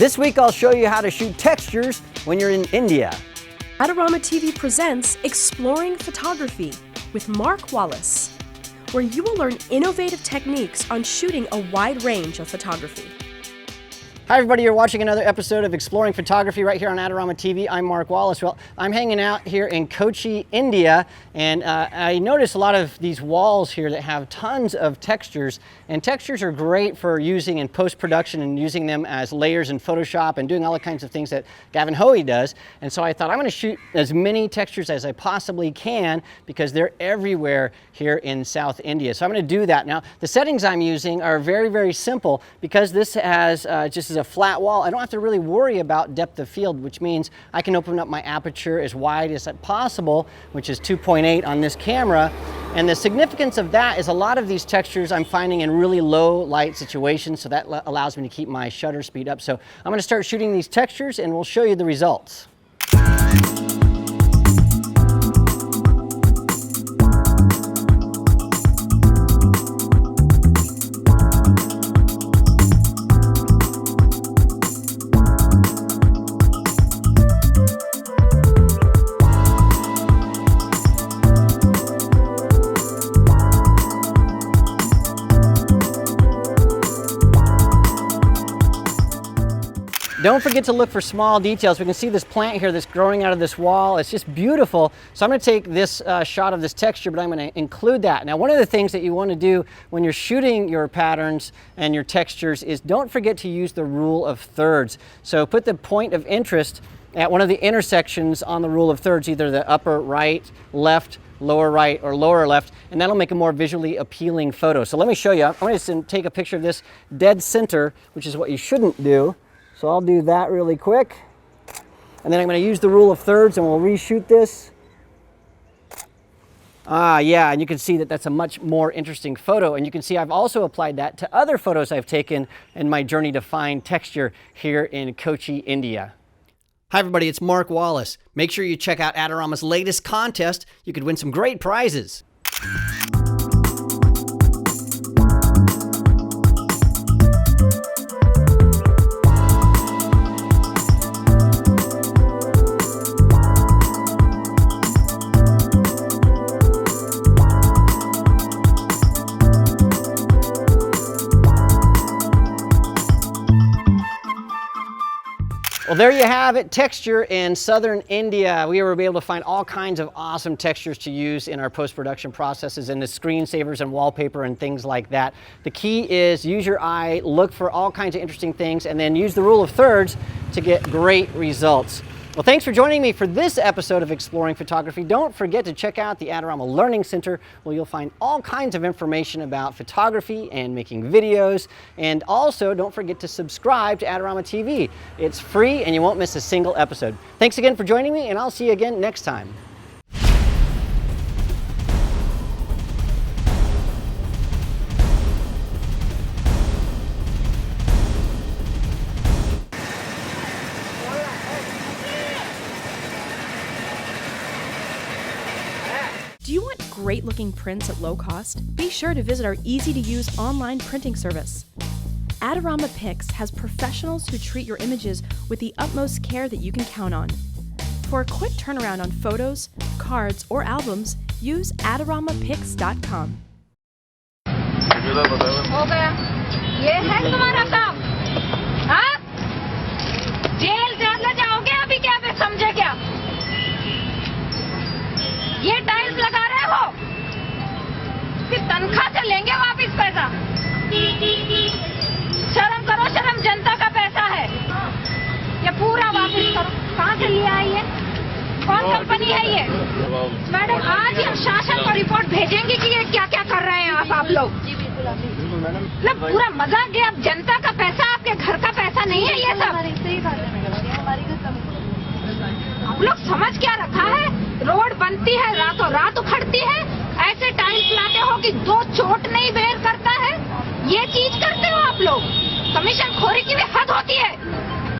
This week I'll show you how to shoot textures when you're in India. Adorama TV presents Exploring Photography with Mark Wallace, where you will learn innovative techniques on shooting a wide range of photography. Hi everybody, you're watching another episode of Exploring Photography right here on Adorama TV. I'm Mark Wallace. Well, I'm hanging out here in Kochi, India, and I noticed a lot of these walls here that have tons of textures, and textures are great for using in post-production and using them as layers in Photoshop and doing all the kinds of things that Gavin Hoey does. And so I thought I'm going to shoot as many textures as I possibly can because they're everywhere here in South India. So I'm going to do that. Now, the settings I'm using are very, very simple because this has just as a flat wall. I don't have to really worry about depth of field, which means I can open up my aperture as wide as possible, which is 2.8 on this camera. And the significance of that is a lot of these textures I'm finding in really low light situations, so that allows me to keep my shutter speed up. So I'm going to start shooting these textures and we'll show you the results. Don't forget to look for small details. We can see this plant here that's growing out of this wall. It's just beautiful. So I'm going to take this shot of this texture, but I'm going to include that. Now, one of the things that you want to do when you're shooting your patterns and your textures is don't forget to use the rule of thirds. So put the point of interest at one of the intersections on the rule of thirds, either the upper right, left, lower right, or lower left, and that'll make a more visually appealing photo. So let me show you. I'm going to take a picture of this dead center, which is what you shouldn't do. So I'll do that really quick. And then I'm going to use the rule of thirds and we'll reshoot this. Yeah, and you can see that that's a much more interesting photo. And you can see I've also applied that to other photos I've taken in my journey to find texture here in Kochi, India. Hi everybody, it's Mark Wallace. Make sure you check out Adorama's latest contest. You could win some great prizes. Well, there you have it, texture in southern India. We were able to find all kinds of awesome textures to use in our post-production processes and the screensavers and wallpaper and things like that. The key is use your eye, look for all kinds of interesting things, and then use the rule of thirds to get great results. Well, thanks for joining me for this episode of Exploring Photography. Don't forget to check out the Adorama Learning Center, where you'll find all kinds of information about photography and making videos. And also, don't forget to subscribe to Adorama TV. It's free and you won't miss a single episode. Thanks again for joining me, and I'll see you again next time. Do you want great looking prints at low cost? Be sure to visit our easy-to-use online printing service. Adorama Pix has professionals who treat your images with the utmost care that you can count on. For a quick turnaround on photos, cards, or albums, use adoramapix.com. हो गया ये है तुम्हारा काम हाँ jail जाना जाओगे अभी क्या फिर समझे क्या ये टाइल्स लगा रहे हो फिर तनख्वाह से लेंगे वापिस पैसा शर्म करो शर्म जनता का पैसा है ये पूरा वापिस करो कहाँ से लिया है ये कौन कंपनी है ये मैडम आज ही हम शासन को रिपोर्ट भेजेंगे कि ये क्या क्या कर रहे हैं आप लोग मतलब पूरा मजाक है अब जनता का पैसा आपके घर का पैसा नहीं है ये सब आप लोग समझ क्या रखा है रोड बनती है रातों रात उखड़ती है ऐसे टाइल्स लाते हो कि दो चोट नहीं बेर करता है ये चीज करते हो आप लोग कमीशन खोरी की भी हद होती है